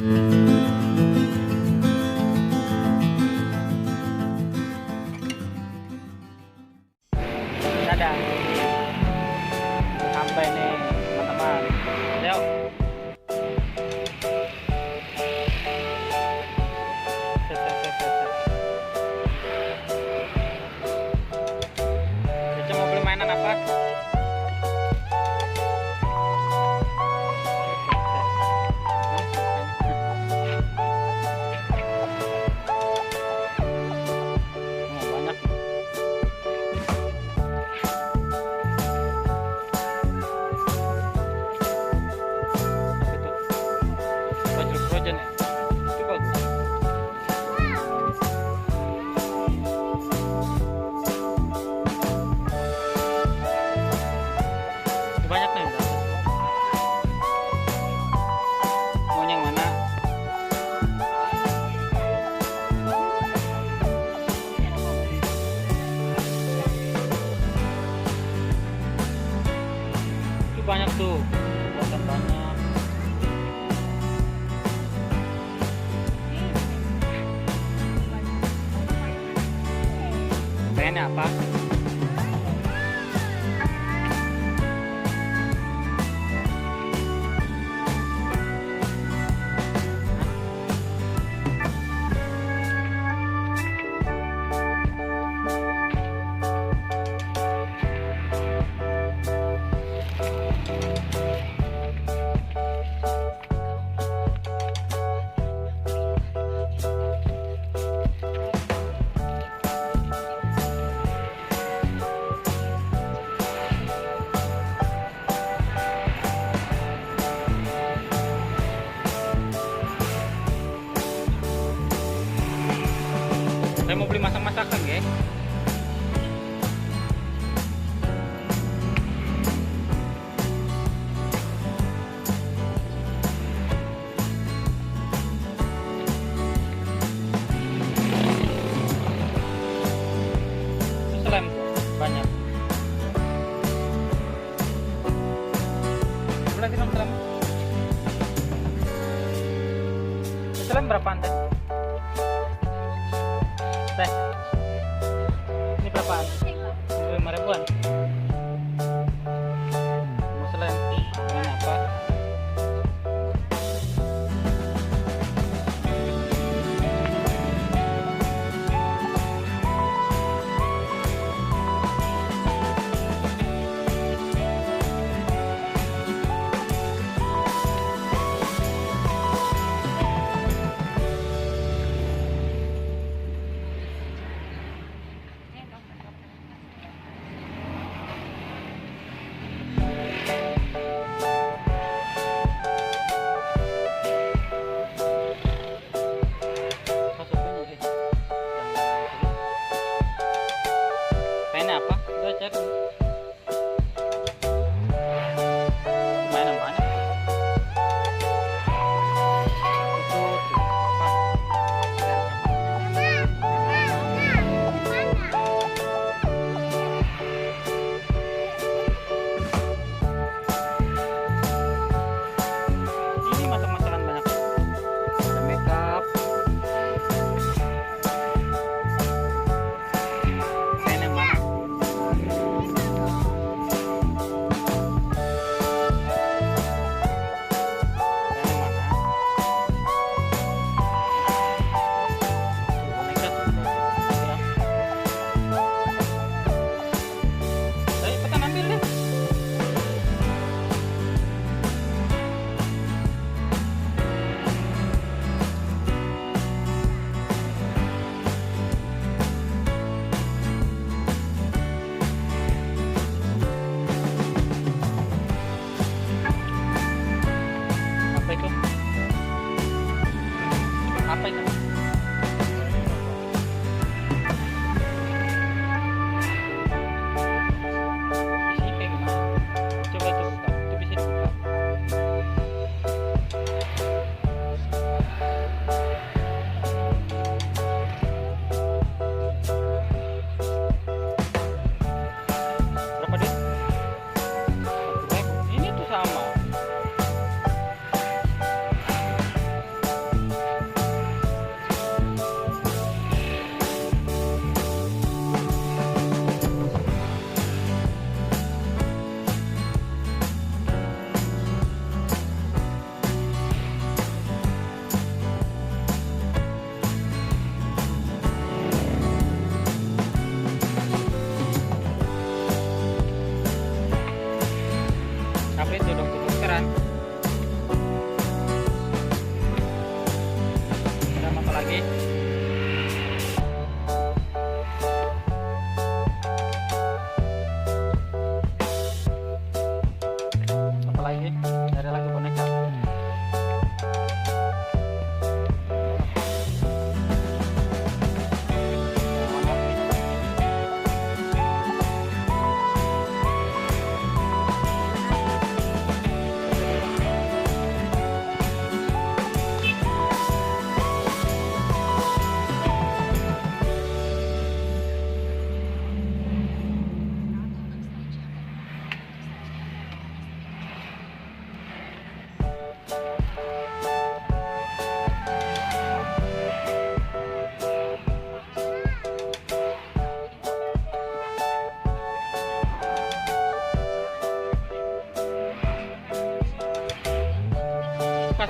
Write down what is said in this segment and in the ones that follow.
Dadah. Sampai nih teman-teman. Yuk. Cece mau beli mainan apa? Banyak. Projen ya? Itu bagus. Itu banyak nih. Mau yang mana? Itu banyak tuh. Buatan banyak. Pengennya apa? Saya mau beli masak-masakan ya. Lem banyak. Berarti dong lem. Lem berapaan teh? Teh, ini berapaan? 5.000-an. Mau selem? Ini apa?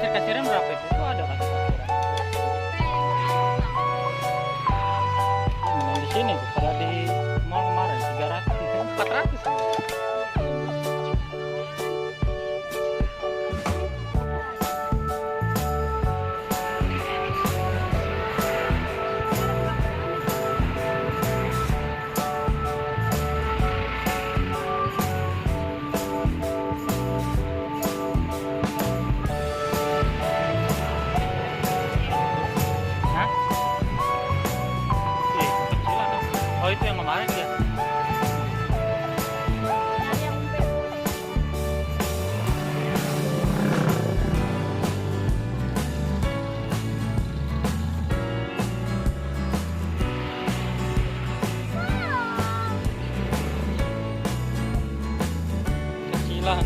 kasir-kasiran berapa itu? Itu ada kasir-kasiran. Di sini tuh, pada di mall kemarin 300, 400. Oh itu yang kemarin dia. Kecilan.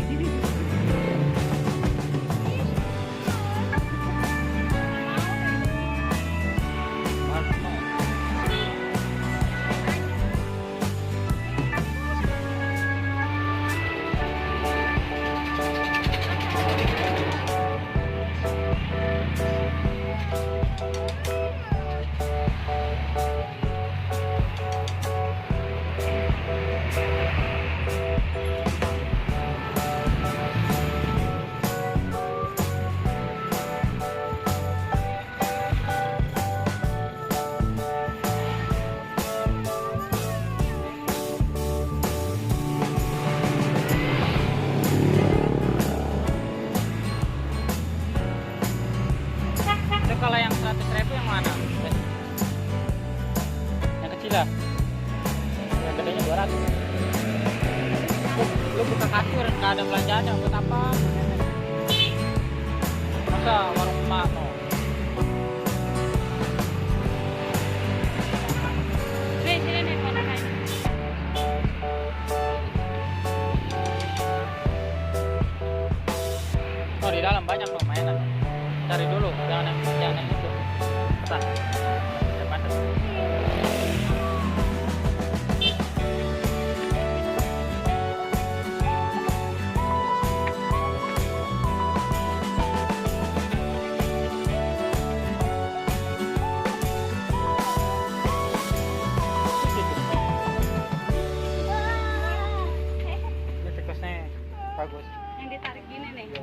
Kalau yang 100.000 yang mana? Yang kecil lah. Yang gedenya 200. Lu buka kasir nggak ada belanjaannya buat apa? Masa warung emak no? Sini nih kotak. Oh di dalam banyak loh mainan. Cari dulu, jangan yang itu. Pesan. Depan. Ini tikusnya bagus. Yang ditarik gini nih.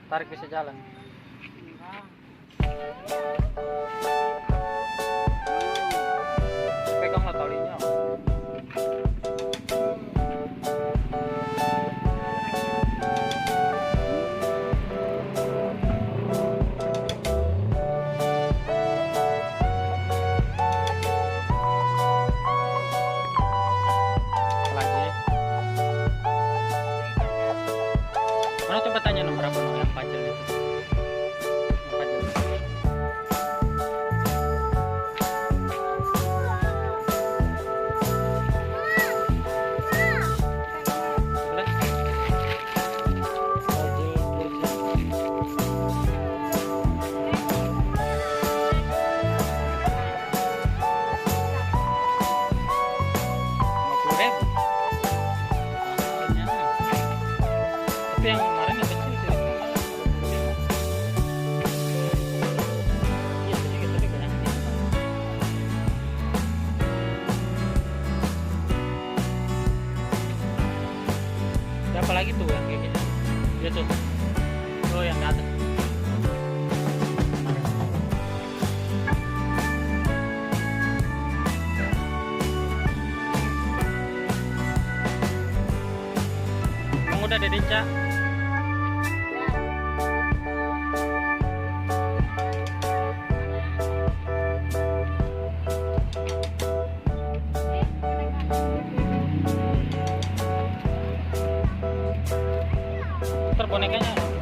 Tarik bisa jalan. Peganglah talinya. Lagi. Mana coba tanya nomor berapa yang pajel itu? Yang pajel. Tapi yang kemarin yang kecil sih. Iya sedikit tapi banyak. Siapa lagi tuh yang kayak gini? Dia tuh. Oh yang di atas. Yang udah Dede Ca.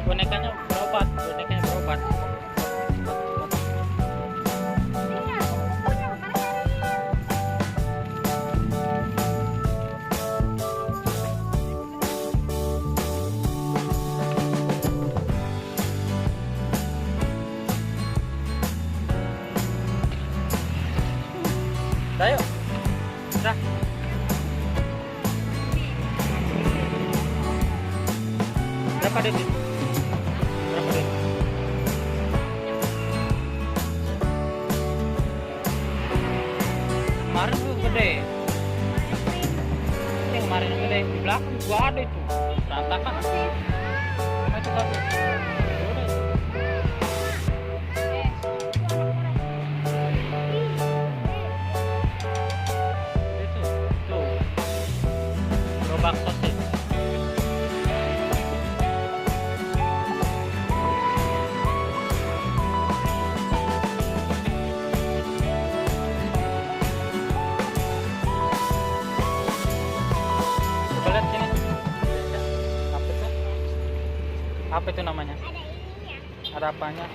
Bonekanya berobat. Ayo. Dah. Berapa detik? Berapa detik? kemarin tuh gede. Yang kemarin yang gede di belakang gua ada itu. Berantakan. Nah, itu satu. Udah itu. Itu tuh. Gerobak sosis. Coba lihat sini. Apa itu? Apa itu namanya? Ada apanya?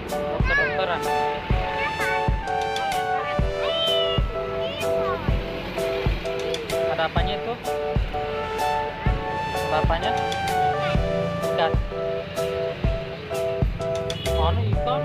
Dokter-dokteran. Ada apanya itu? Ada apanya? Ikan. Anu ikan.